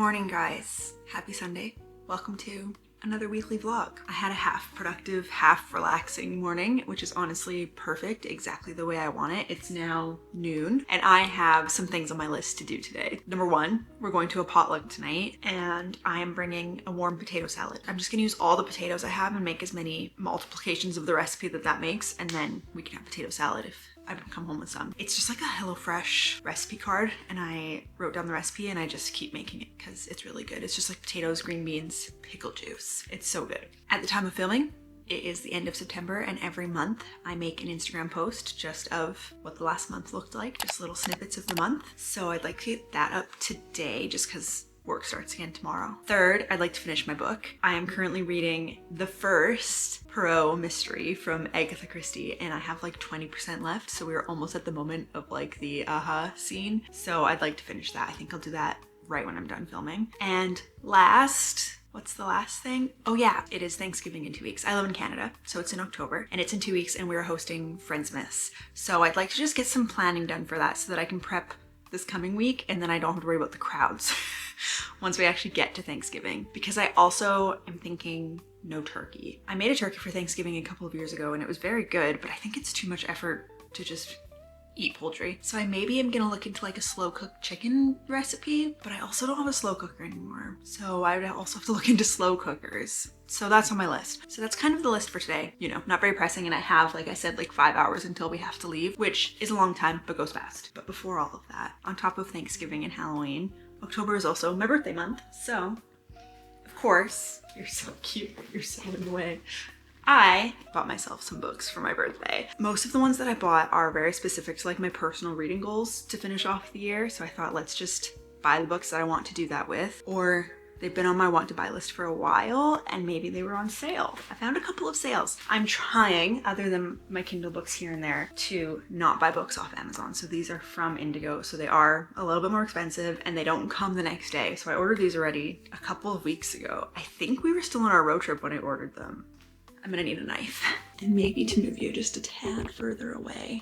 morning, guys. Happy Sunday. Welcome to another weekly vlog. I had a half productive, half relaxing morning, which is honestly perfect, exactly the way I want it. It's now noon and I have some things on my list to do today. Number one, we're going to a potluck tonight and I am bringing a warm potato salad. I'm just gonna use all the potatoes I have and make as many multiplications of the recipe that makes, and then we can have potato salad if I come home with some. It's just like a HelloFresh recipe card and I wrote down the recipe and I just keep making it because it's really good. It's just like potatoes, green beans, pickle juice. It's so good. At the time of filming, it is the end of September and every month I make an Instagram post just of what the last month looked like, just little snippets of the month. So I'd like to get that up today just because work starts again tomorrow. Third, I'd like to finish my book. I am currently reading the first Poirot mystery from Agatha Christie and I have like 20% left, so we're almost at the moment of like the aha scene. So I'd like to finish that. I think I'll do that right when I'm done filming. And last, what's the last thing? Oh yeah, it is Thanksgiving in 2 weeks. I live in Canada, so it's in October and it's in 2 weeks and we're hosting Friendsmas. So I'd like to just get some planning done for that so that I can prep this coming week and then I don't have to worry about the crowds once we actually get to Thanksgiving. Because I also am thinking no turkey. I made a turkey for Thanksgiving a couple of years ago and it was very good, but I think it's too much effort to just eat poultry. So I maybe am gonna look into like a slow cooked chicken recipe, but I also don't have a slow cooker anymore. So I would also have to look into slow cookers. So that's on my list. So that's kind of the list for today. You know, not very pressing, and I have, like I said, like 5 hours until we have to leave, which is a long time, but goes fast. But before all of that, on top of Thanksgiving and Halloween, October is also my birthday month. So, of course, you're so cute, you're so in the way. I bought myself some books for my birthday. Most of the ones that I bought are very specific to like my personal reading goals to finish off the year. So I thought, let's just buy the books that I want to do that with, or they've been on my want to buy list for a while and maybe they were on sale. I found a couple of sales. I'm trying, other than my Kindle books here and there, to not buy books off Amazon. So these are from Indigo. So they are a little bit more expensive and they don't come the next day. So I ordered these already a couple of weeks ago. I think we were still on our road trip when I ordered them. I'm gonna need a knife and maybe to move you just a tad further away.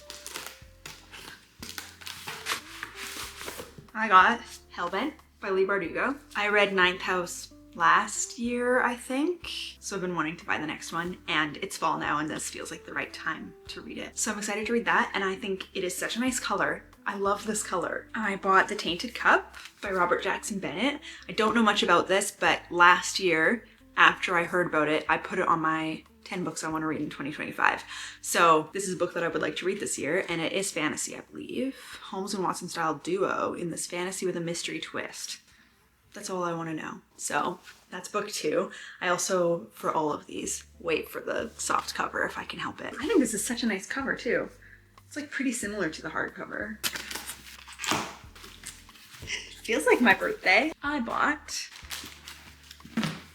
I got Hellbent by Leigh Bardugo. I read Ninth House last year, I think. So I've been wanting to buy the next one and it's fall now and this feels like the right time to read it. So I'm excited to read that and I think it is such a nice color. I love this color. I bought The Tainted Cup by Robert Jackson Bennett. I don't know much about this, but last year after I heard about it, I put it on my 10 books I want to read in 2025. So this is a book that I would like to read this year and it is fantasy, I believe. Holmes and Watson style duo in this fantasy with a mystery twist. That's all I want to know. So that's book 2. I also, for all of these, wait for the soft cover if I can help it. I think this is such a nice cover too. It's like pretty similar to the hardcover. Feels like my birthday. I bought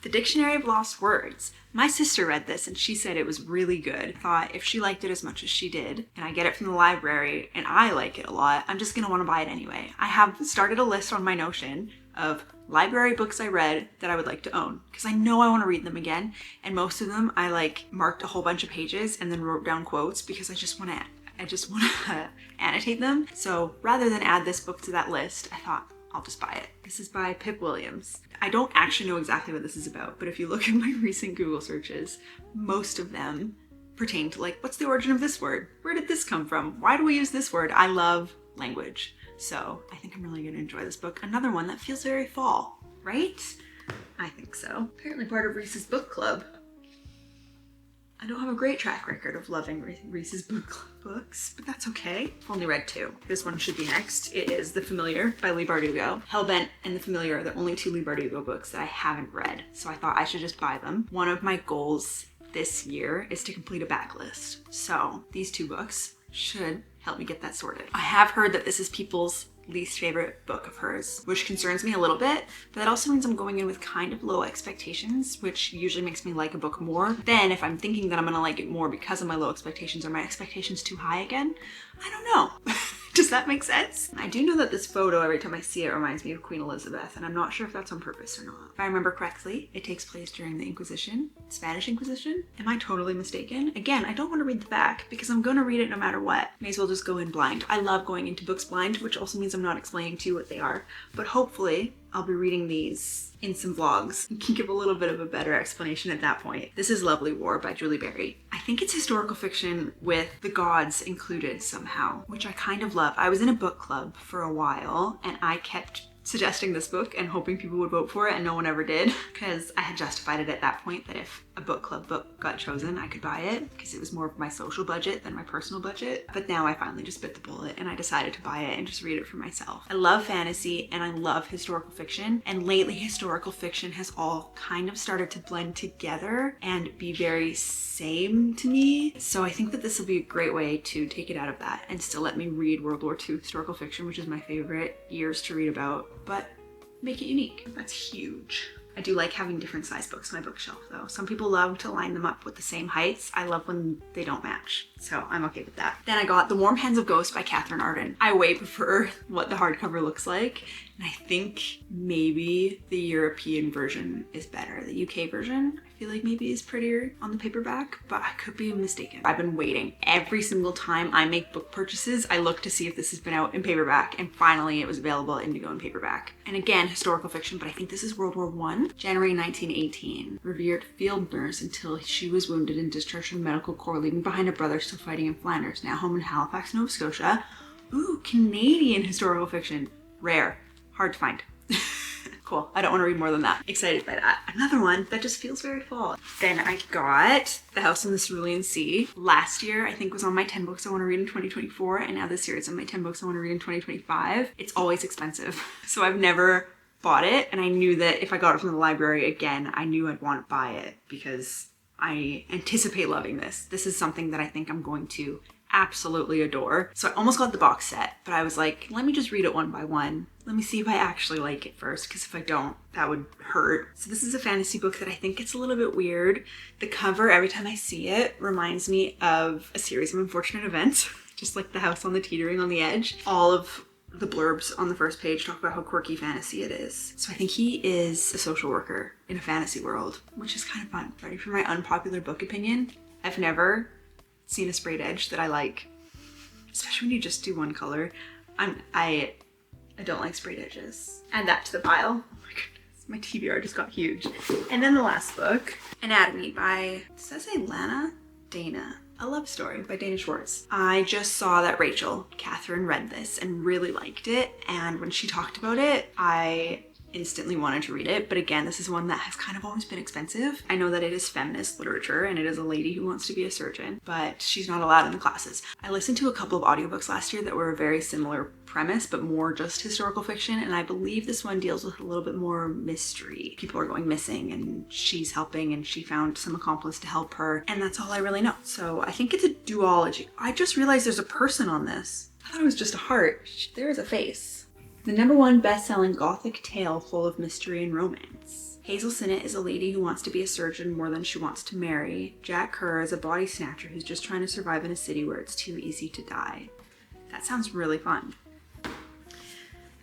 The Dictionary of Lost Words. My sister read this and she said it was really good. Thought if she liked it as much as she did, and I get it from the library and I like it a lot, I'm just gonna wanna buy it anyway. I have started a list on my Notion of library books I read that I would like to own because I know I wanna read them again, and most of them I like marked a whole bunch of pages and then wrote down quotes because I just wanna annotate them. So rather than add this book to that list, I thought, I'll just buy it. This is by Pip Williams. I don't actually know exactly what this is about, but if you look at my recent Google searches, most of them pertain to like, what's the origin of this word? Where did this come from? Why do we use this word? I love language. So I think I'm really gonna enjoy this book. Another one that feels very fall, right? I think so. Apparently part of Reese's book club. I don't have a great track record of loving Reese's book club books, but that's okay. I've only read 2. This one should be next. It is The Familiar by Leigh Bardugo. Hellbent and The Familiar are the only 2 Leigh Bardugo books that I haven't read, so I thought I should just buy them. One of my goals this year is to complete a backlist, so these 2 books should help me get that sorted. I have heard that this is people's least favorite book of hers, which concerns me a little bit, but that also means I'm going in with kind of low expectations, which usually makes me like a book more than if I'm thinking that I'm gonna like it more because of my low expectations. Are my expectations too high again? I don't know. Does that make sense? I do know that this photo, every time I see it, reminds me of Queen Elizabeth, and I'm not sure if that's on purpose or not. If I remember correctly, it takes place during the Inquisition, Spanish Inquisition. Am I totally mistaken? Again, I don't want to read the back because I'm gonna read it no matter what. May as well just go in blind. I love going into books blind, which also means I'm not explaining to you what they are, but hopefully I'll be reading these in some vlogs and can give a little bit of a better explanation at that point. This is Lovely War by Julie Berry. I think it's historical fiction with the gods included somehow, which I kind of love. I was in a book club for a while and I kept suggesting this book and hoping people would vote for it, and no one ever did because I had justified it at that point that if a book club book got chosen, I could buy it because it was more of my social budget than my personal budget. But now I finally just bit the bullet and I decided to buy it and just read it for myself. I love fantasy and I love historical fiction, and lately historical fiction has all kind of started to blend together and be very same to me. So I think that this will be a great way to take it out of that and still let me read World War II historical fiction, which is my favorite years to read about, but make it unique. That's huge. I do like having different size books on my bookshelf though. Some people love to line them up with the same heights. I love when they don't match, so I'm okay with that. Then I got The Warm Hands of Ghost by Catherine Arden. I way prefer what the hardcover looks like, and I think maybe the European version is better. The UK version I feel like maybe is prettier on the paperback, but I could be mistaken. I've been waiting. Every single time I make book purchases, I look to see if this has been out in paperback, and finally it was available at Indigo in paperback. And again, historical fiction, but I think this is World War I, January 1918. Revered field nurse until she was wounded and discharged from the medical corps, leaving behind a brother still fighting in Flanders, now home in Halifax, Nova Scotia. Ooh, Canadian historical fiction. Rare. Hard to find. Cool. I don't want to read more than that. Excited by that. Another one that just feels very fall. Then I got The House on the Cerulean Sea. Last year, I think, was on my 10 books I want to read in 2024, and now this year it's on my 10 books I want to read in 2025. It's always expensive, so I've never bought it, and I knew that if I got it from the library again, I knew I'd want to buy it because I anticipate loving this. This is something that I think I'm going to absolutely adore. So I almost got the box set, but I was like, let me just read it one by one. Let me see if I actually like it first, because if I don't, that would hurt. So this is a fantasy book that I think gets a little bit weird. The cover, every time I see it, reminds me of a series of unfortunate events, just like The House on the Teetering on the Edge. All of the blurbs on the first page talk about how quirky fantasy it is. So I think he is a social worker in a fantasy world, which is kind of fun. Ready for my unpopular book opinion? I've never seen a sprayed edge that I like, especially when you just do one color. I don't like sprayed edges. Add that to the pile. Oh my goodness, my TBR just got huge. And then the last book, Anatomy by, does that say Lana? Dana. A Love Story by Dana Schwartz. I just saw that Rachel, Catherine, read this and really liked it, and when she talked about it, I instantly wanted to read it. But again, this is one that has kind of always been expensive. I know that it is feminist literature and it is a lady who wants to be a surgeon, but she's not allowed in the classes. I listened to a couple of audiobooks last year that were a very similar premise, but more just historical fiction, and I believe this one deals with a little bit more mystery. People are going missing and she's helping, and she found some accomplice to help her, and that's all I really know. So I think it's a duology. I just realized there's a person on this. I thought it was just a heart. There is a face. The #1 best-selling gothic tale full of mystery and romance. Hazel Sinnott is a lady who wants to be a surgeon more than she wants to marry. Jack Kerr is a body snatcher who's just trying to survive in a city where it's too easy to die. That sounds really fun.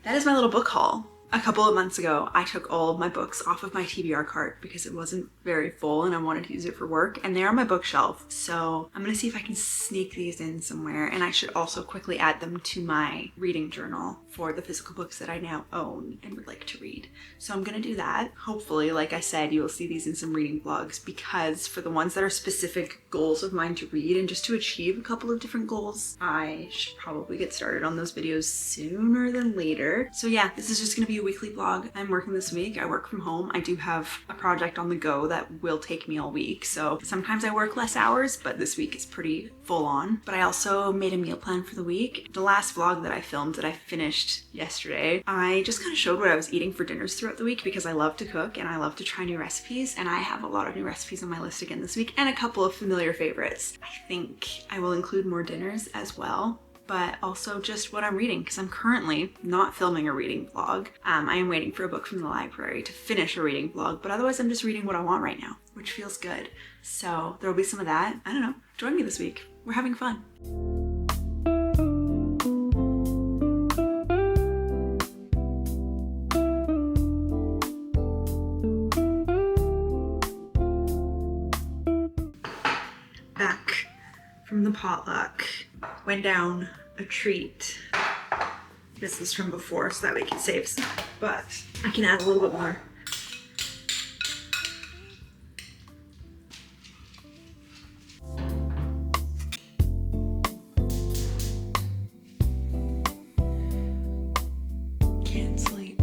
That is my little book haul. A couple of months ago, I took all of my books off of my TBR cart because it wasn't very full and I wanted to use it for work, and they're on my bookshelf. So I'm gonna see if I can sneak these in somewhere, and I should also quickly add them to my reading journal for the physical books that I now own and would like to read. So I'm gonna do that. Hopefully, like I said, you will see these in some reading vlogs, because for the ones that are specific goals of mine to read and just to achieve a couple of different goals, I should probably get started on those videos sooner than later. So yeah, this is just gonna be a weekly vlog. I'm working this week. I work from home. I do have a project on the go that will take me all week, so sometimes I work less hours, but this week is pretty full on. But I also made a meal plan for the week. The last vlog that I filmed that I finished yesterday, I just kind of showed what I was eating for dinners throughout the week, because I love to cook and I love to try new recipes, and I have a lot of new recipes on my list again this week and a couple of familiar favorites. I think I will include more dinners as well, but also just what I'm reading, because I'm currently not filming a reading vlog. I am waiting for a book from the library to finish a reading vlog, but otherwise I'm just reading what I want right now, which feels good. So there will be some of that. I don't know. Join me this week. We're having fun. from the potluck. Went down a treat. This is from before so that we can save some, but I can add a little bit more. Can't sleep.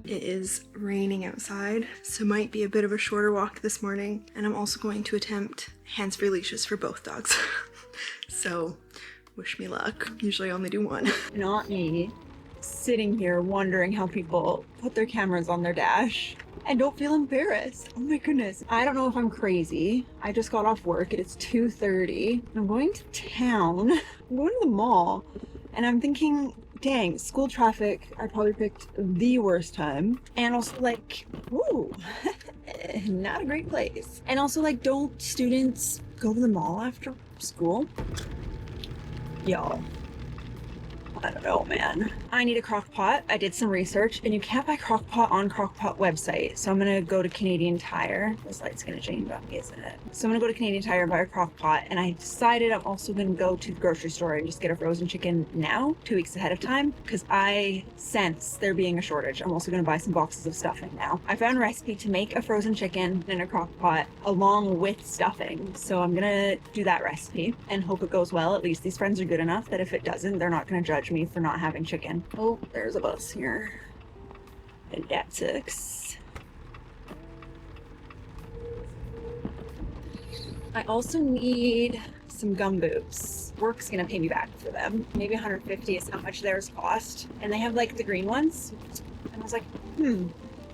It is raining outside, so might be a bit of a shorter walk this morning. And I'm also going to attempt hands-free leashes for both dogs. So wish me luck. Usually I only do one. Not me sitting here wondering how people put their cameras on their dash and don't feel embarrassed. Oh my goodness. I don't know if I'm crazy. I just got off work and it's 2:30. I'm going to town. I'm going to the mall and I'm thinking, dang, school traffic, I probably picked the worst time. And also like, ooh, not a great place. And also like, don't students go to the mall after school? Y'all, I don't know, man. I need a crock pot. I did some research and you can't buy crock pot on crock pot website. So I'm gonna go to Canadian Tire. This light's gonna change on me, isn't it? So I'm gonna go to Canadian Tire and buy a crock pot. And I decided I'm also gonna go to the grocery store and just get a frozen chicken now, 2 weeks ahead of time, because I sense there being a shortage. I'm also gonna buy some boxes of stuffing now. I found a recipe to make a frozen chicken in a crock pot along with stuffing. So I'm gonna do that recipe and hope it goes well. At least these friends are good enough that if it doesn't, they're not gonna judge me for not having chicken. Oh, there's a bus here. And that sucks. I also need some gum boots. Work's gonna pay me back for them. Maybe 150 is how much theirs cost. And they have like the green ones. And I was like,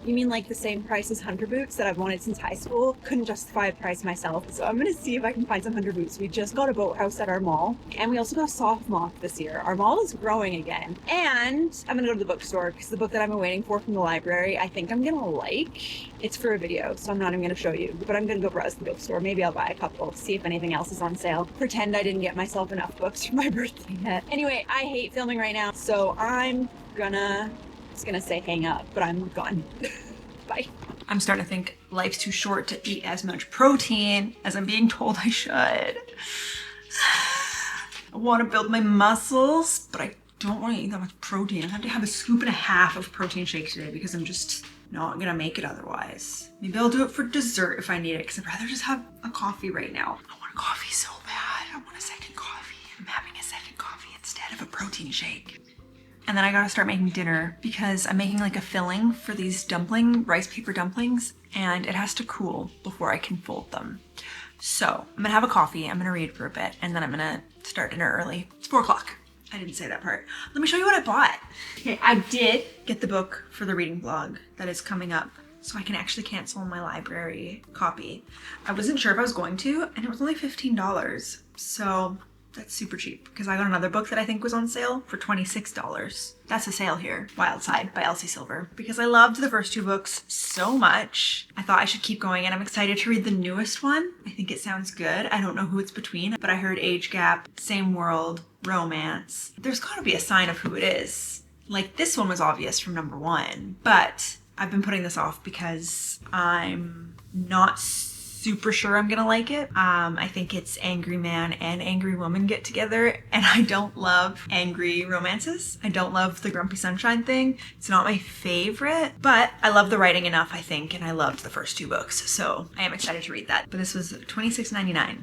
you mean like the same price as Hunter boots that I've wanted since high school? Couldn't justify a price myself. So I'm gonna see if I can find some Hunter boots. We just got a boathouse at our mall. And we also got a soft mock this year. Our mall is growing again. And I'm gonna go to the bookstore because the book that I've been waiting for from the library, I think I'm gonna like. It's for a video, so I'm not even gonna show you. But I'm gonna go browse the bookstore. Maybe I'll buy a couple, see if anything else is on sale. Pretend I didn't get myself enough books for my birthday yet. Anyway, I hate filming right now, so I'm gonna say hang up, but I'm gone. Bye. I'm starting to think life's too short to eat as much protein as I'm being told I should. I want to build my muscles, but I don't want to eat that much protein. I have to have a scoop and a half of protein shake today because I'm just not gonna make it otherwise. Maybe I'll do it for dessert if I need it because I'd rather just have a coffee right now. I want a coffee so bad. I want a second coffee. I'm having a second coffee instead of a protein shake. And then I gotta start making dinner because I'm making like a filling for these rice paper dumplings, and it has to cool before I can fold them. So I'm gonna have a coffee, I'm gonna read for a bit, and then I'm gonna start dinner early. It's 4 o'clock. I didn't say that part. Let me show you what I bought. Okay, I did get the book for the reading vlog that is coming up, so I can actually cancel my library copy. I wasn't sure if I was going to, and it was only $15. So that's super cheap because I got another book that I think was on sale for $26. That's a sale here. Wild Side by Elsie Silver. Because I loved the first 2 books so much, I thought I should keep going, and I'm excited to read the newest one. I think it sounds good. I don't know who it's between, but I heard age gap, same world, romance. There's gotta be a sign of who it is. Like this one was obvious from number 1, but I've been putting this off because I'm not super sure I'm gonna like it. I think it's angry man and angry woman get together, and I don't love angry romances. I don't love the grumpy sunshine thing. It's not my favorite, but I love the writing enough, I think, and I loved the first 2 books, so I am excited to read that. But this was $26.99.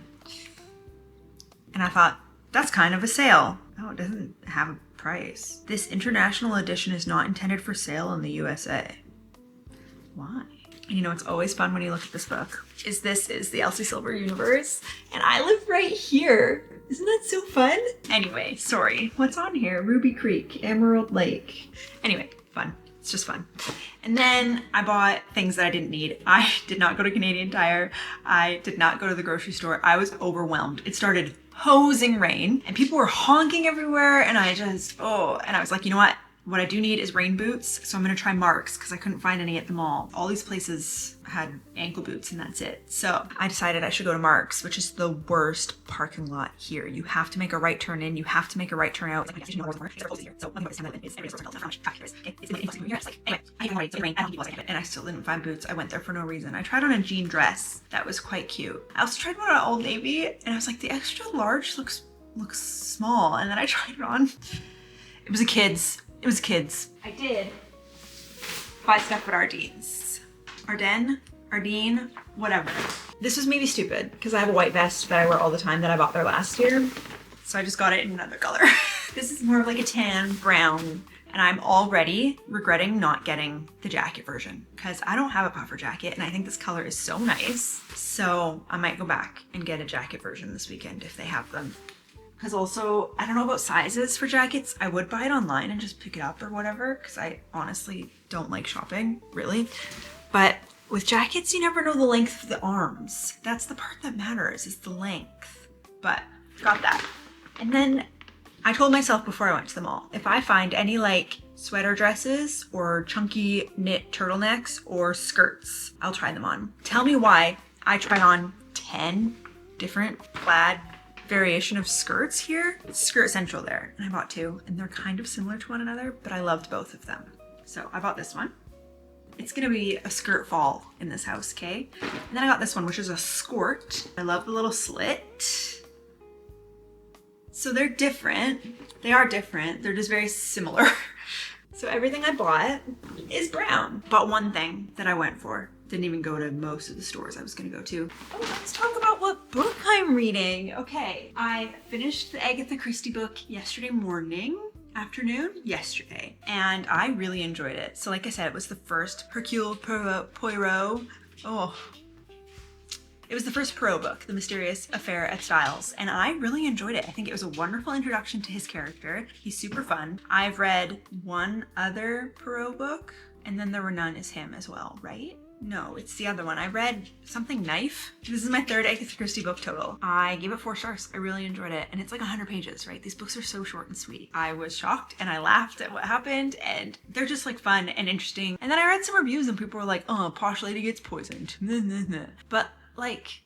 And I thought, that's kind of a sale. Oh, it doesn't have a price. This international edition is not intended for sale in the USA. Why? You know, it's always fun when you look at this book. This is the Elsie Silver universe, and I live right here. Isn't that so fun? Anyway, sorry. What's on here? Ruby Creek, Emerald Lake. Anyway, fun. It's just fun. And then I bought things that I didn't need. I did not go to Canadian Tire. I did not go to the grocery store. I was overwhelmed. It started hosing rain and people were honking everywhere, and I was like, you know what? What I do need is rain boots, so I'm gonna try Mark's because I couldn't find any at the mall. All these places had ankle boots and that's it. So I decided I should go to Mark's, which is the worst parking lot here. You have to make a right turn in, you have to make a right turn out. And I still didn't find boots. I went there for no reason. I tried on a jean dress that was quite cute. I also tried one on Old Navy and I was like, the extra large looks small. And then I tried it on. It was a kid's. It was kids. I did buy stuff at Ardene's. Ardene, whatever. This was maybe stupid because I have a white vest that I wear all the time that I bought there last year. So I just got it in another color. This is more of like a tan brown, and I'm already regretting not getting the jacket version because I don't have a puffer jacket and I think this color is so nice. So I might go back and get a jacket version this weekend if they have them. Because also, I don't know about sizes for jackets. I would buy it online and just pick it up or whatever because I honestly don't like shopping, really. But with jackets, you never know the length of the arms. That's the part that matters, is the length. But got that. And then I told myself before I went to the mall, if I find any like sweater dresses or chunky knit turtlenecks or skirts, I'll try them on. Tell me why I tried on 10 different plaid variation of skirts here. It's Skirt Central there, and I bought 2, and they're kind of similar to one another, but I loved both of them. So I bought this one. It's gonna be a skirt fall in this house, okay? And then I got this one, which is a skirt. I love the little slit. So they're different. They are different. They're just very similar. So everything I bought is brown. But one thing that I went for, didn't even go to most of the stores I was gonna go to. Oh, let's talk about what book I'm reading. Okay, I finished the Agatha Christie book yesterday afternoon, and I really enjoyed it. So like I said, it was the first Hercule Poirot. It was the first Poirot book, The Mysterious Affair at Styles, and I really enjoyed it. I think it was a wonderful introduction to his character. He's super fun. I've read one other Poirot book, and then there were none as him as well, right? No, it's the other one. I read something Knife. This is my 3rd Agatha Christie book total. I gave it 4 stars. I really enjoyed it. And it's like 100 pages, right? These books are so short and sweet. I was shocked and I laughed at what happened, and they're just like fun and interesting. And then I read some reviews and people were like, oh, posh lady gets poisoned. But like,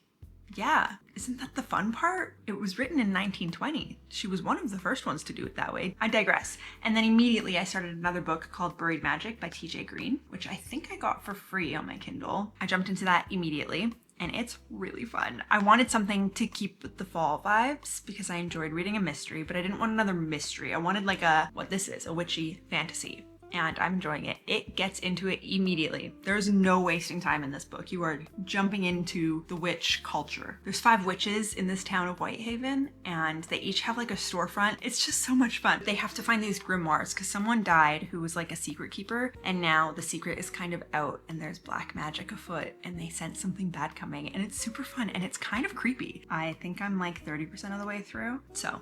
yeah, isn't that the fun part? It was written in 1920. She was one of the first ones to do it that way. I digress. And then immediately I started another book called Buried Magic by TJ Green, which I think I got for free on my Kindle. I jumped into that immediately and it's really fun. I wanted something to keep with the fall vibes because I enjoyed reading a mystery, but I didn't want another mystery. I wanted like a witchy fantasy. And I'm enjoying it. It gets into it immediately. There's no wasting time in this book. You are jumping into the witch culture. There's 5 witches in this town of Whitehaven, and they each have like a storefront. It's just so much fun. They have to find these grimoires because someone died who was like a secret keeper, and now the secret is kind of out and there's black magic afoot and they sense something bad coming, and it's super fun and it's kind of creepy. I think I'm like 30% of the way through. So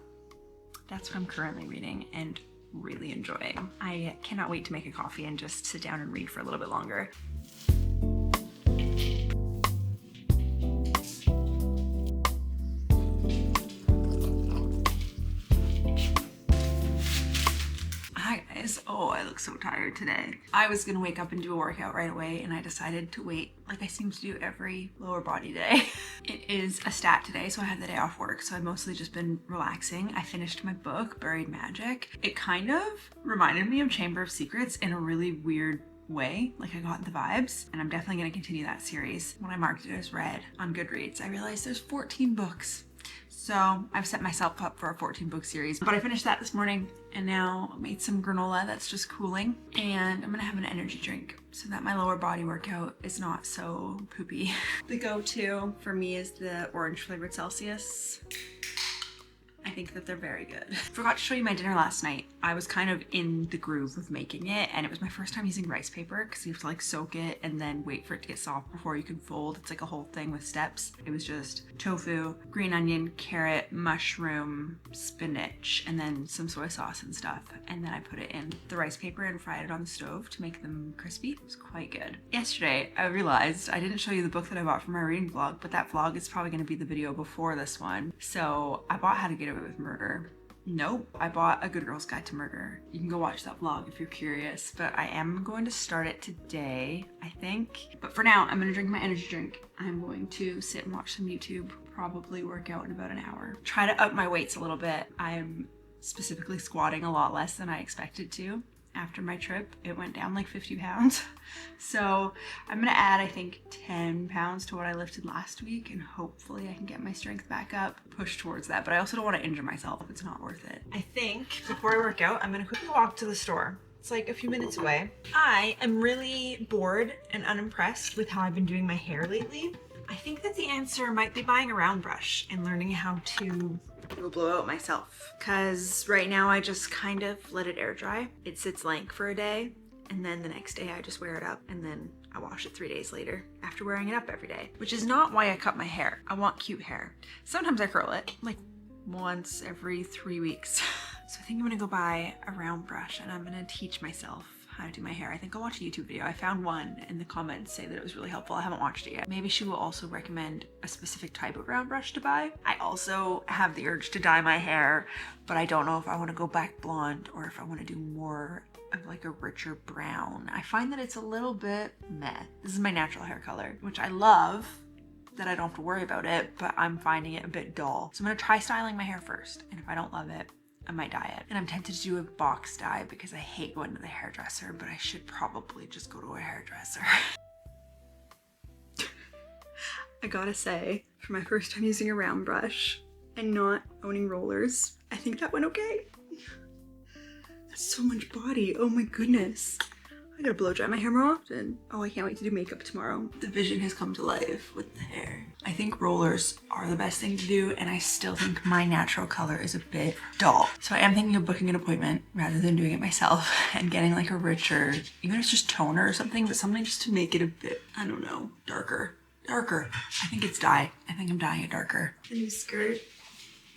that's what I'm currently reading and really enjoying. I cannot wait to make a coffee and just sit down and read for a little bit longer. Hi guys. Oh, I look so tired today. I was gonna wake up and do a workout right away, and I decided to wait like I seem to do every lower body day. It is a stat today, so I had the day off work, so I've mostly just been relaxing. I finished my book, Buried Magic. It kind of reminded me of Chamber of Secrets in a really weird way. Like I got the vibes, and I'm definitely gonna continue that series. When I marked it as read on Goodreads, I realized there's 14 books. So I've set myself up for a 14 book series, but I finished that this morning and now made some granola that's just cooling, and I'm gonna have an energy drink so that my lower body workout is not so poopy. The go-to for me is the orange flavored Celsius. I think that they're very good. Forgot to show you my dinner last night. I was kind of in the groove of making it, and it was my first time using rice paper because you have to like soak it and then wait for it to get soft before you can fold. It's like a whole thing with steps. It was just tofu, green onion, carrot, mushroom, spinach, and then some soy sauce and stuff. And then I put it in the rice paper and fried it on the stove to make them crispy. It was quite good. Yesterday, I realized I didn't show you the book that I bought for my reading vlog, but that vlog is probably gonna be the video before this one. So I bought How to Get Away with Murder Nope, I bought A Good Girl's Guide to Murder. You can go watch that vlog if you're curious, but I am going to start it today, I think. But for now, I'm gonna drink my energy drink. I'm going to sit and watch some YouTube, probably work out in about an hour. Try to up my weights a little bit. I'm specifically squatting a lot less than I expected to. After my trip, it went down like 50 pounds. So I'm gonna add, I think, 10 pounds to what I lifted last week, and hopefully I can get my strength back up, push towards that. But I also don't want to injure myself. It's not worth it. I think before I work out, I'm gonna quickly walk to the store. It's like a few minutes away. I am really bored and unimpressed with how I've been doing my hair lately. I think that the answer might be buying a round brush and learning how to do a blowout myself. Cause right now I just kind of let it air dry. It sits lank for a day, and then the next day I just wear it up, and then I wash it 3 days later after wearing it up every day. Which is not why I cut my hair. I want cute hair. Sometimes I curl it, like once every 3 weeks. So I think I'm gonna go buy a round brush and I'm gonna teach myself how to do my hair. I think I'll watch a YouTube video. I found one in the comments say that it was really helpful. I haven't watched it yet. Maybe she will also recommend a specific type of round brush to buy. I also have the urge to dye my hair, but I don't know if I want to go back blonde or if I want to do more of like a richer brown. I find that it's a little bit meh. This is my natural hair color, which I love, that I don't have to worry about it, but I'm finding it a bit dull. So I'm gonna try styling my hair first, and if I don't love it, I might dye it. And I'm tempted to do a box dye because I hate going to the hairdresser, but I should probably just go to a hairdresser. I gotta say, for my first time using a round brush and not owning rollers, I think that went okay. That's so much body, oh my goodness. I gotta blow dry my hair more often. Oh, I can't wait to do makeup tomorrow. The vision has come to life with the hair. I think rollers are the best thing to do, and I still think my natural color is a bit dull. So I am thinking of booking an appointment rather than doing it myself and getting like a richer, even if it's just toner or something, but something just to make it a bit, I don't know, darker. Darker. I think it's dye. I think I'm dyeing it darker. The new skirt.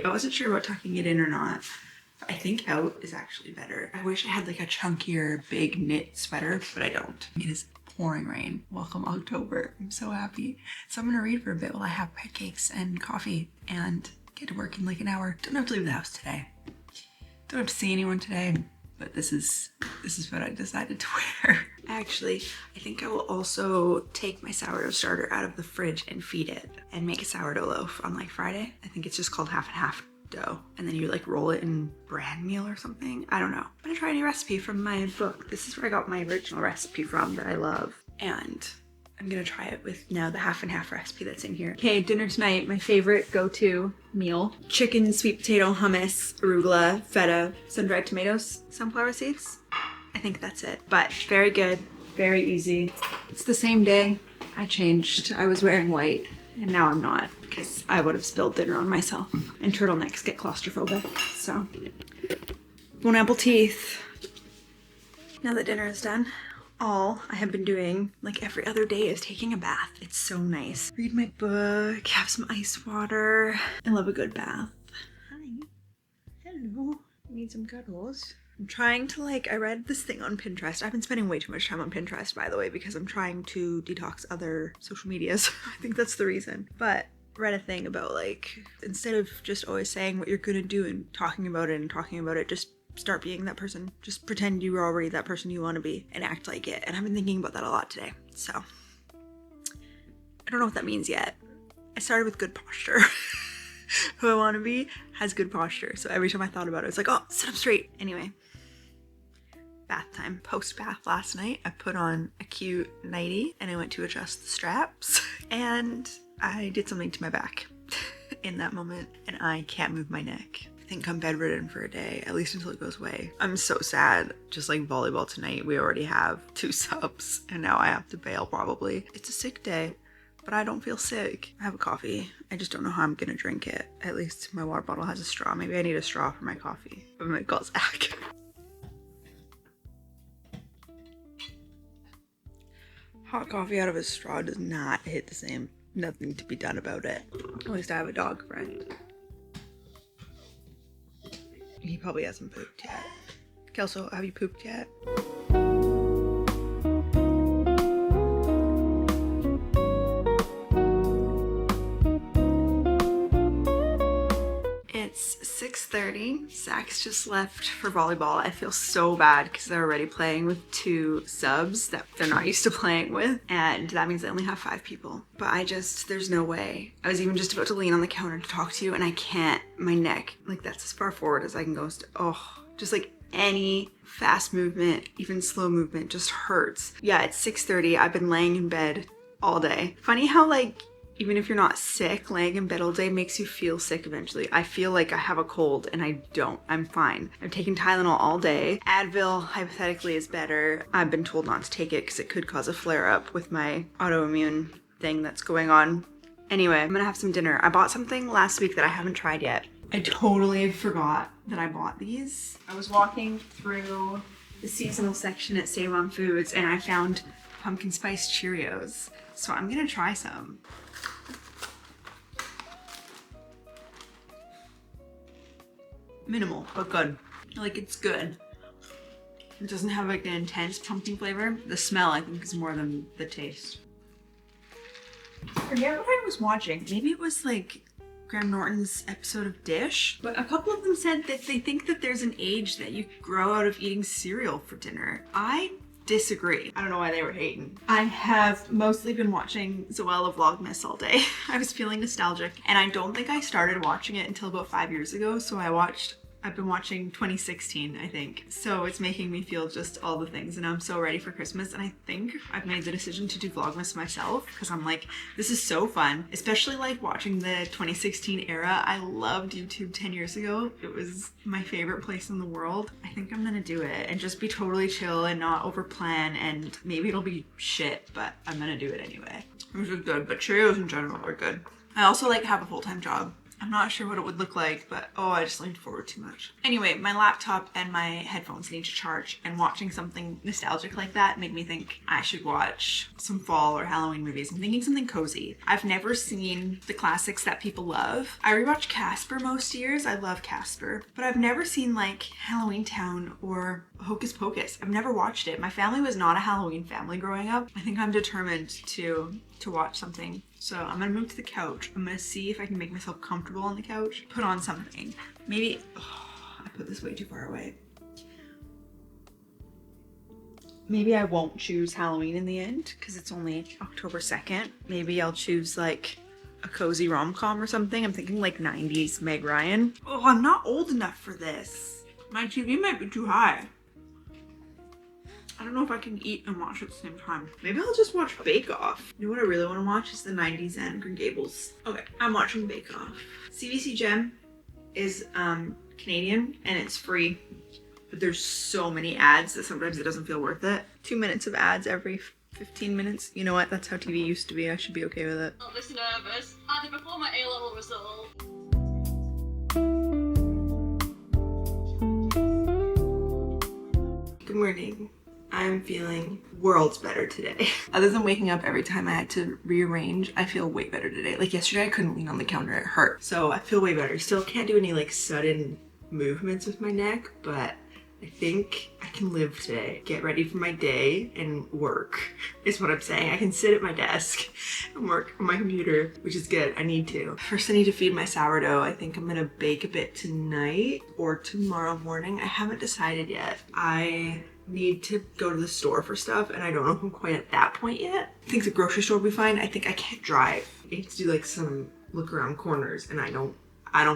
I wasn't sure about tucking it in or not. I think out is actually better. I wish I had like a chunkier, big knit sweater, but I don't. It is pouring rain. Welcome October. I'm so happy. So I'm gonna read for a bit while I have pancakes and coffee and get to work in like an hour. Don't have to leave the house today. Don't have to see anyone today, but this is what I decided to wear. Actually, I think I will also take my sourdough starter out of the fridge and feed it and make a sourdough loaf on like Friday. I think it's just called half and half dough, and then you like roll it in bran meal or something. I don't know. I'm gonna try a new recipe from my book. This is where I got my original recipe from that I love, and I'm gonna try it with now the half and half recipe that's in here. Okay, dinner tonight, my favorite go-to meal: chicken, sweet potato, hummus, arugula, feta, sun-dried tomatoes, sunflower seeds. I think that's it, but very good, very easy. It's the same day. I changed. I was wearing white and now I'm not, because I would have spilled dinner on myself, and turtlenecks get claustrophobic. So bon appetit. Now that dinner is done, all I have been doing like every other day is taking a bath. It's so nice. Read my book, have some ice water. I love a good bath. Hi. Hello. Need some cuddles. I'm trying to I read this thing on Pinterest. I've been spending way too much time on Pinterest, by the way, because I'm trying to detox other social medias. I think that's the reason. But read a thing about instead of just always saying what you're gonna do and talking about it, just start being that person. Just pretend you were already that person you want to be and act like it. And I've been thinking about that a lot today. So I don't know what that means yet. I started with good posture. Who I want to be has good posture. So every time I thought about it, it's like, oh, sit up straight. Anyway, bath time. Post bath last night, I put on a cute nightie and I went to adjust the straps and I did something to my back in that moment and I can't move my neck. I think I'm bedridden for a day, at least until it goes away. I'm so sad. Just like volleyball tonight, we already have 2 subs and now I have to bail probably. It's a sick day. But I don't feel sick. I have a coffee. I just don't know how I'm gonna drink it. At least my water bottle has a straw. Maybe I need a straw for my coffee. I'm gonna call Zach. Hot coffee out of a straw does not hit the same. Nothing to be done about it. At least I have a dog friend. He probably hasn't pooped yet. Kelso, have you pooped yet? It's 6:30. Zach's just left for volleyball. I feel so bad because they're already playing with 2 subs that they're not used to playing with, and that means they only have 5 people. But there's no way. I was even just about to lean on the counter to talk to you, and I can't. My neck, like, that's as far forward as I can go. Just like any fast movement, even slow movement, just hurts. Yeah, it's 6:30. I've been laying in bed all day. Funny how, like, even if you're not sick, laying in bed all day makes you feel sick eventually. I feel like I have a cold and I don't. I'm fine. I've taken Tylenol all day. Advil, hypothetically, is better. I've been told not to take it because it could cause a flare-up with my autoimmune thing that's going on. Anyway, I'm gonna have some dinner. I bought something last week that I haven't tried yet. I totally forgot that I bought these. I was walking through the seasonal section at Save On Foods and I found pumpkin spice Cheerios. So I'm gonna try some. Minimal, but good. Like, it's good. It doesn't have like an intense pumpkin flavor. The smell, I think, is more than the taste. I forget what I was watching. Maybe it was like Graham Norton's episode of Dish, but a couple of them said that they think that there's an age that you grow out of eating cereal for dinner. I disagree. I don't know why they were hating. I have mostly been watching Zoella Vlogmas all day. I was feeling nostalgic, and I don't think I started watching it until about 5 years ago, so I've been watching 2016, I think. So it's making me feel just all the things, and I'm so ready for Christmas. And I think I've made the decision to do Vlogmas myself because I'm like, this is so fun, especially like watching the 2016 era. I loved YouTube 10 years ago. It was my favorite place in the world. I think I'm gonna do it and just be totally chill and not over plan, and maybe it'll be shit, but I'm gonna do it anyway. Which is good, but Cheerios in general are good. I also like have a full-time job. I'm not sure what it would look like, but I just leaned forward too much. Anyway, my laptop and my headphones need to charge, and watching something nostalgic like that made me think I should watch some fall or Halloween movies. I'm thinking something cozy. I've never seen the classics that people love. I rewatch Casper most years. I love Casper, but I've never seen like Halloween Town or Hocus Pocus. I've never watched it. My family was not a Halloween family growing up. I think I'm determined to watch something. So I'm gonna move to the couch. I'm gonna see if I can make myself comfortable on the couch. Put on something. Maybe, I put this way too far away. Maybe I won't choose Halloween in the end because it's only October 2nd. Maybe I'll choose like a cozy rom-com or something. I'm thinking like 90s Meg Ryan. I'm not old enough for this. My TV might be too high. I don't know if I can eat and watch at the same time. Maybe I'll just watch Bake Off. You know what I really want to watch is the 90s and Green Gables. Okay, I'm watching Bake Off. CBC Gem is Canadian and it's free, but there's so many ads that sometimes it doesn't feel worth it. 2 minutes of ads every 15 minutes. You know what? That's how TV used to be. I should be okay with it. Not this nervous. Either before my A-level result. Good morning. I'm feeling worlds better today. Other than waking up every time I had to rearrange, I feel way better today. Like yesterday I couldn't lean on the counter, it hurt. So I feel way better. Still can't do any like sudden movements with my neck, but I think I can live today. Get ready for my day and work is what I'm saying. I can sit at my desk and work on my computer, which is good. I need to. First I need to feed my sourdough. I think I'm gonna bake a bit tonight or tomorrow morning. I haven't decided yet. I need to go to the store for stuff and I don't know if I'm quite at that point yet. I think the grocery store will be fine. I think I can't drive. I have to do like some look around corners and I don't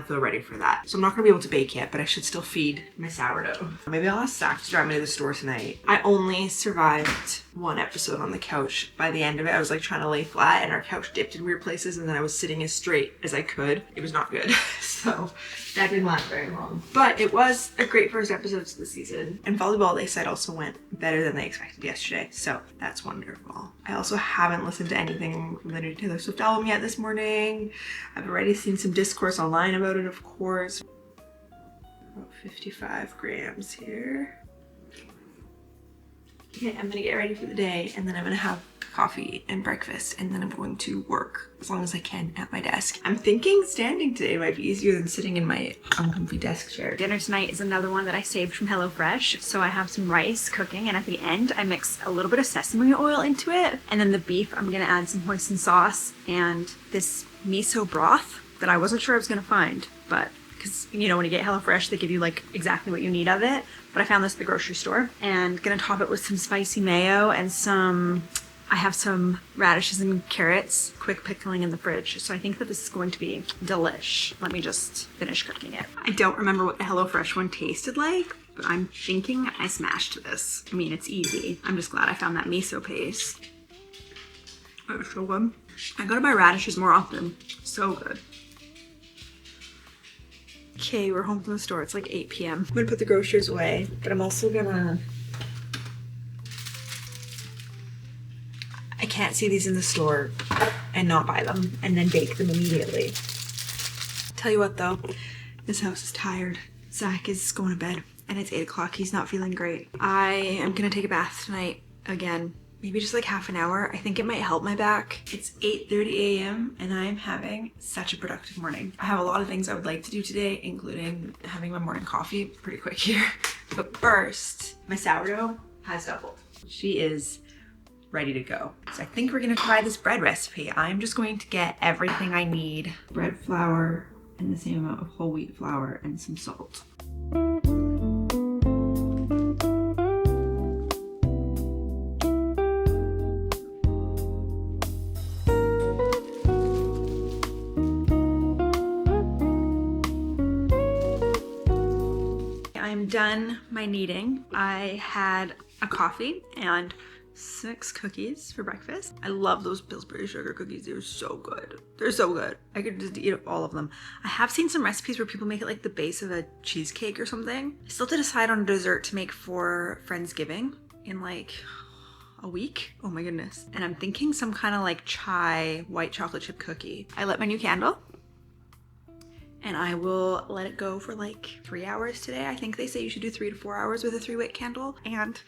feel ready for that. So I'm not gonna be able to bake yet, but I should still feed my sourdough. Maybe I'll ask Zach to drive me to the store tonight. I only survived one episode on the couch. By the end of it, I was like trying to lay flat and our couch dipped in weird places and then I was sitting as straight as I could. It was not good. So that didn't last very long. But it was a great first episode to the season. And volleyball, they said, also went better than they expected yesterday. So that's wonderful. I also haven't listened to anything from the new Taylor Swift album yet this morning. I've already seen some discourse online about it, of course. About 55 grams here. Okay, I'm gonna get ready for the day and then I'm gonna have coffee and breakfast and then I'm going to work as long as I can at my desk. I'm thinking standing today might be easier than sitting in my uncomfy desk chair. Dinner tonight is another one that I saved from HelloFresh. So I have some rice cooking and at the end I mix a little bit of sesame oil into it. And then the beef, I'm gonna add some hoisin sauce and this miso broth that I wasn't sure I was gonna find, but because you know when you get HelloFresh they give you like exactly what you need of it, but I found this at the grocery store and gonna top it with some spicy mayo and I have some radishes and carrots quick pickling in the fridge, so I think that this is going to be delish. Let me just finish cooking it. I don't remember what the HelloFresh one tasted like, but I'm thinking I smashed this. I mean, it's easy. I'm just glad I found that miso paste. It was so good. I gotta buy radishes more often. So good. Okay, we're home from the store. It's like 8 p.m. I'm gonna put the groceries away, but I'm also gonna... I can't see these in the store and not buy them and then bake them immediately. Tell you what though, this house is tired. Zach is going to bed and it's 8 o'clock. He's not feeling great. I am gonna take a bath tonight again. Maybe just like half an hour. I think it might help my back. It's 8:30 a.m. and I'm having such a productive morning. I have a lot of things I would like to do today, including having my morning coffee pretty quick here. But first, my sourdough has doubled. She is ready to go. So I think we're gonna try this bread recipe. I'm just going to get everything I need. Bread flour and the same amount of whole wheat flour and some salt. I'm done my kneading. I had a coffee and 6 cookies for breakfast. I love those Pillsbury sugar cookies. They're so good. They're so good. I could just eat all of them. I have seen some recipes where people make it like the base of a cheesecake or something. I still have to decide on a dessert to make for Friendsgiving in like a week. Oh my goodness. And I'm thinking some kind of like chai white chocolate chip cookie. I lit my new candle and I will let it go for like 3 hours today. I think they say you should do 3 to 4 hours with a 3-wick candle, and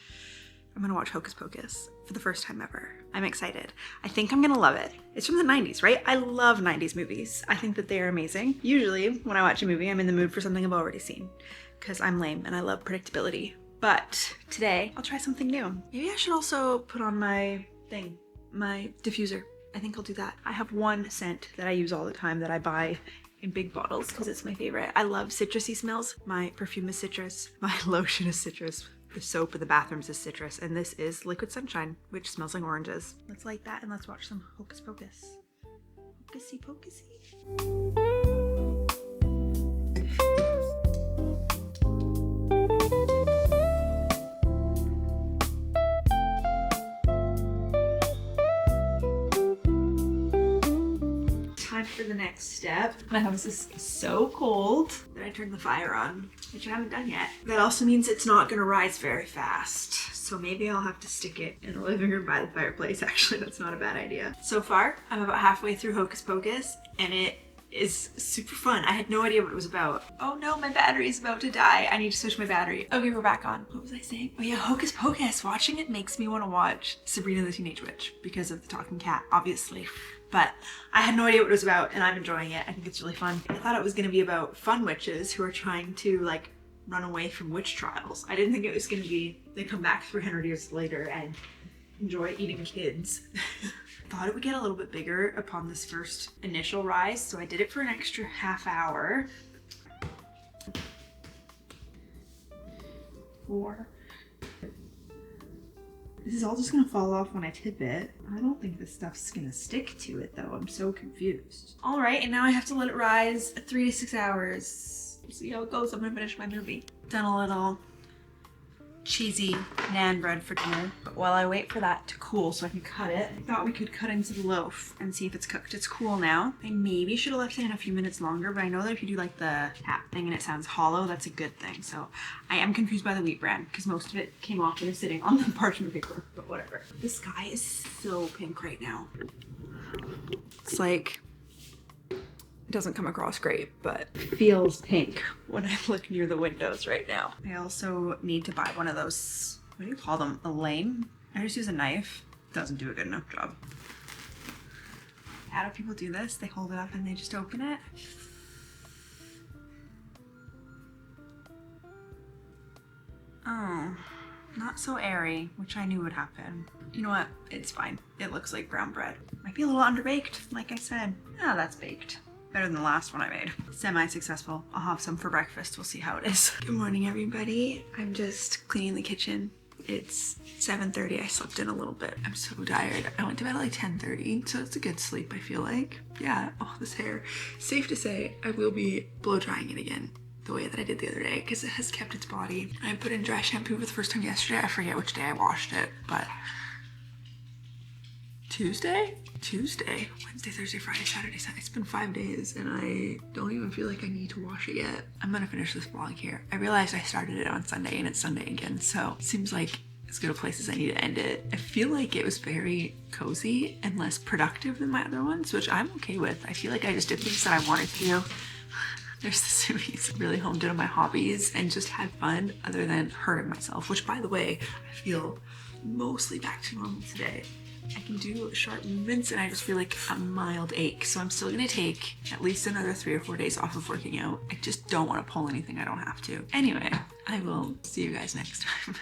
I'm gonna watch Hocus Pocus for the first time ever. I'm excited. I think I'm gonna love it. It's from the 90s, right? I love 90s movies. I think that they are amazing. Usually when I watch a movie, I'm in the mood for something I've already seen because I'm lame and I love predictability. But today I'll try something new. Maybe I should also put on my thing, my diffuser. I think I'll do that. I have one scent that I use all the time that I buy in big bottles because it's my favorite. I love citrusy smells. My perfume is citrus. My lotion is citrus. The soap in the bathrooms is citrus. And this is Liquid Sunshine, which smells like oranges. Let's light that and let's watch some Hocus Pocus. Hocusy Pocusy. Time for the next step. My house is so cold that I turned the fire on, which I haven't done yet. That also means it's not gonna rise very fast. So maybe I'll have to stick it in the living room by the fireplace. Actually, that's not a bad idea. So far, I'm about halfway through Hocus Pocus and it is super fun. I had no idea what it was about. Oh no, my battery is about to die. I need to switch my battery. Okay, we're back on. What was I saying? Oh yeah, Hocus Pocus. Watching it makes me want to watch Sabrina the Teenage Witch because of the talking cat, obviously. But I had no idea what it was about and I'm enjoying it. I think it's really fun. I thought it was gonna be about fun witches who are trying to like run away from witch trials. I didn't think it was gonna be they come back 300 years later and enjoy eating kids. Thought it would get a little bit bigger upon this first initial rise, so I did it for an extra half hour. 4. This is all just gonna fall off when I tip it. I don't think this stuff's gonna stick to it though. I'm so confused. All right, and now I have to let it rise 3 to 6 hours. We'll see how it goes. I'm gonna finish my movie. Done a little cheesy naan bread for dinner. But while I wait for that to cool so I can cut it, I thought we could cut into the loaf and see if it's cooked. It's cool now. I maybe should have left it in a few minutes longer, but I know that if you do like the tap thing and it sounds hollow, that's a good thing. So I am confused by the wheat bran because most of it came off and is sitting on the parchment paper, but whatever. The sky is so pink right now. It's like, it doesn't come across great, but feels pink when I look near the windows right now. I also need to buy one of those, what do you call them? A lame? I just use a knife. Doesn't do a good enough job. How do people do this? They hold it up and they just open it. Oh, not so airy, which I knew would happen. You know what? It's fine. It looks like brown bread. Might be a little underbaked, like I said. Ah, that's baked. Better than the last one I made. Semi-successful. I'll have some for breakfast. We'll see how it is. Good morning, everybody. I'm just cleaning the kitchen. It's 7:30. I slept in a little bit. I'm so tired. I went to bed at like 10:30, so it's a good sleep, I feel like. Yeah, oh, this hair. Safe to say, I will be blow drying it again the way that I did the other day because it has kept its body. I put in dry shampoo for the first time yesterday. I forget which day I washed it, but Tuesday, Wednesday, Thursday, Friday, Saturday, Sunday. It's been 5 days and I don't even feel like I need to wash it yet. I'm gonna finish this vlog here. I realized I started it on Sunday and it's Sunday again, so it seems like as good a place as I need to end it. I feel like it was very cozy and less productive than my other ones, which I'm okay with. I feel like I just did things that I wanted to do. There's the series. Really honed in on my hobbies and just had fun other than hurting myself, which by the way, I feel mostly back to normal today. I can do sharp movements and I just feel like a mild ache. So I'm still gonna take at least another 3 or 4 days off of working out. I just don't want to pull anything I don't have to. Anyway, I will see you guys next time.